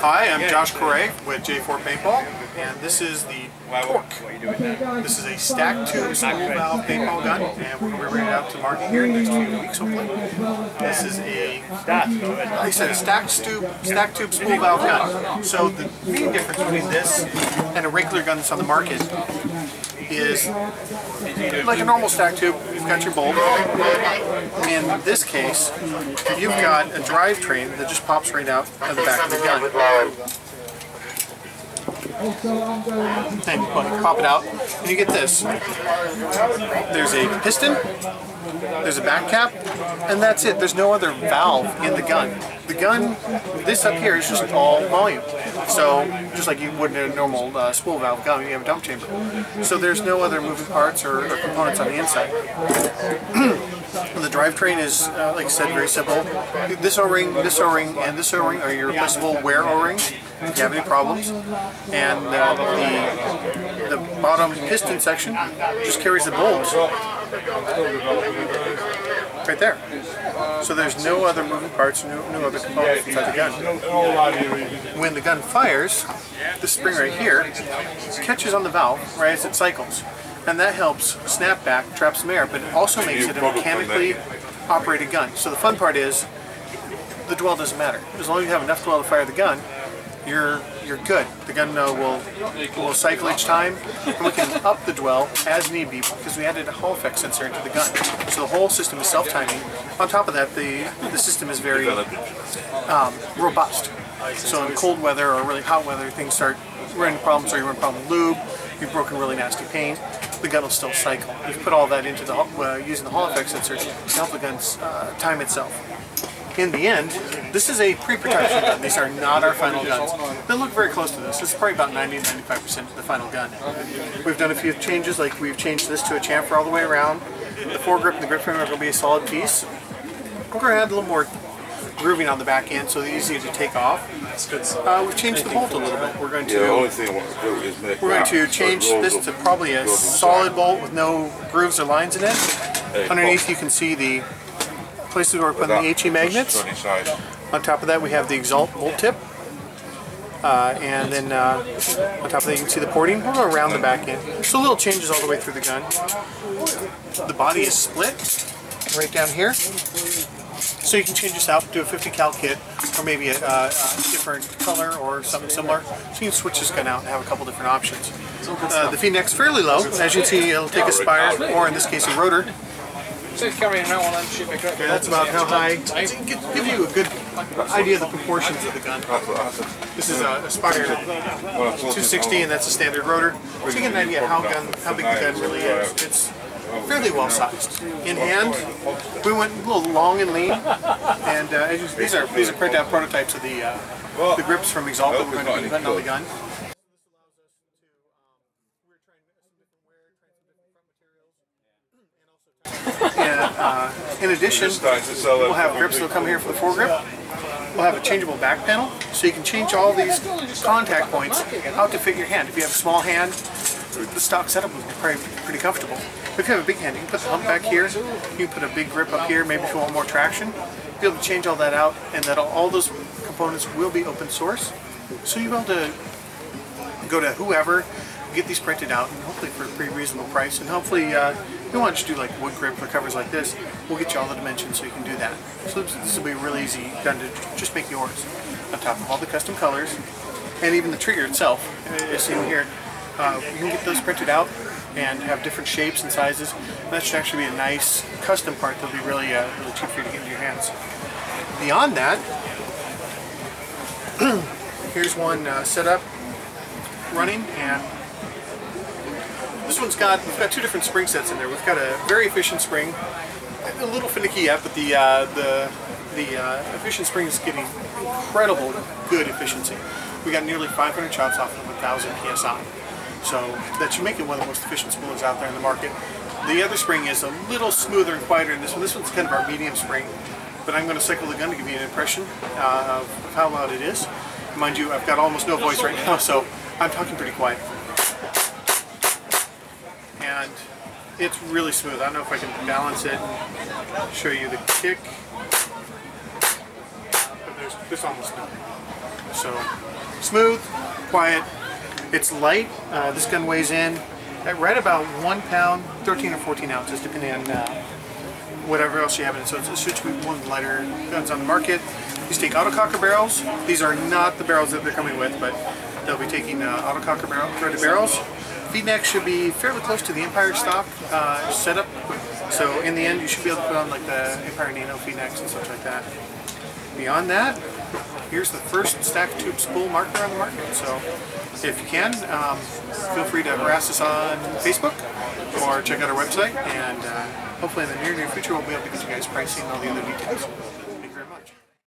Hi, I'm Josh Coray with J4 Paintball, and this is the Torque. This is a stacked tube small valve paintball gun, and we're going to be bringing it out to market here in the next few weeks, hopefully. This is a, like I said, a stacked tube small valve gun. So the main difference between this and a regular gun that's on the market is, like a normal stack tube, you've got your bolt. In this case, you've got a drivetrain that just pops right out of the back of the gun. And you pop it out, and you get this. There's a piston, there's a back cap, and that's it. There's no other valve in the gun. The gun, this up here is just all volume. So, just like you would in a normal spool valve gun, you have a dump chamber. So there's no other moving parts or components on the inside. The drivetrain is, like I said, very simple. This O-ring, and this O-ring are your replaceable wear O-rings if you have any problems. And the bottom piston section just carries the bolts right there. So there's no other moving parts, no other components inside the gun. When the gun fires, this spring right here catches on the valve right as it cycles. And that helps snap back, trap some air, but it also makes it a mechanically operated gun. So the fun part is, the dwell doesn't matter. As long as you have enough dwell to fire the gun, you're good. The gun will cycle each time, and we can up the dwell as need be because we added a Hall effect sensor into the gun. So the whole system is self-timing. On top of that, the system is very robust. So in cold weather or really hot weather, things start running problems, or you run a problem with lube, you've broken really nasty paint, the gun will still cycle. You've put all that into the using the Hall effect sensor to help the gun time itself. In the end, this is a pre-production gun. These are not our final guns. They look very close to this. This is probably about 90–95% of the final gun. We've done a few changes, like we've changed this to a chamfer all the way around. The foregrip and the grip frame are going to be a solid piece. We're going to add a little more grooving on the back end so they're easier to take off. We've changed the bolt a little bit. We're going to change this to probably a solid bolt with no grooves or lines in it. Underneath you can see the places where we're putting the HE magnets. On top of that we have the Exalt bolt tip. And then on top of that you can see the porting. We're going around the back end. So little changes all the way through the gun. The body is split right down here. So you can change this out, do a 50 cal kit, or maybe a different color or something similar. So you can switch this gun out and have a couple different options. The feed neck's fairly low. As you can see, it'll take a spire, or in this case a rotor. Okay, that's about how high. Give you a good idea of the proportions of the gun. This is a Spire 260, and that's a standard rotor. So you get an idea how big the gun really is. It's fairly well sized. In hand, we went a little long and lean, and these are printed out prototypes of the grips from Exalt that we're going to be putting on the gun. In addition, we'll have grips that will come here for the foregrip. We'll have a changeable back panel, so you can change all these contact points out to fit your hand. If you have a small hand, the stock setup will be pretty comfortable. But if you have a big hand, you can put the hump back here, you can put a big grip up here, maybe if you want more traction. You'll be able to change all that out, and that all those components will be open source. So you'll be able to go to whoever, get these printed out, and hopefully for a pretty reasonable price. And hopefully, if you want to do like wood grip or covers like this, we'll get you all the dimensions so you can do that. So this will be a really easy gun to just make yours. On top of all the custom colors, and even the trigger itself, as seen here, you can get those printed out and have different shapes and sizes. And that should actually be a nice custom part that'll be really cheap for you to get into your hands. Beyond that, here's one set up, running, and this one's we've got two different spring sets in there. We've got a very efficient spring, a little finicky yet, but the efficient spring is getting incredible good efficiency. We got nearly 500 chops off of 1,000 PSI. So that should make it one of the most efficient spoolers out there in the market. The other spring is a little smoother and quieter than this one. This one's kind of our medium spring, but I'm going to cycle the gun to give you an impression of how loud it is. Mind you, I've got almost no voice right now, so I'm talking pretty quiet. And it's really smooth. I don't know if I can balance it and show you the kick, but there's almost nothing. So smooth, quiet, it's light. This gun weighs in at right about 1 pound, 13 or 14 ounces, depending on whatever else you have in it. So it should be one of the lighter guns on the market. These take autococker barrels. These are not the barrels that they're coming with, but they'll be taking autococker threaded barrels. Feed neck should be fairly close to the Empire stock setup. So in the end, you should be able to put on like the Empire Nano feed necks and such like that. Beyond that, here's the first stack tube spool marker on the market. So if you can, feel free to harass us on Facebook or check out our website, and hopefully in the near future we'll be able to get you guys pricing and all the other details.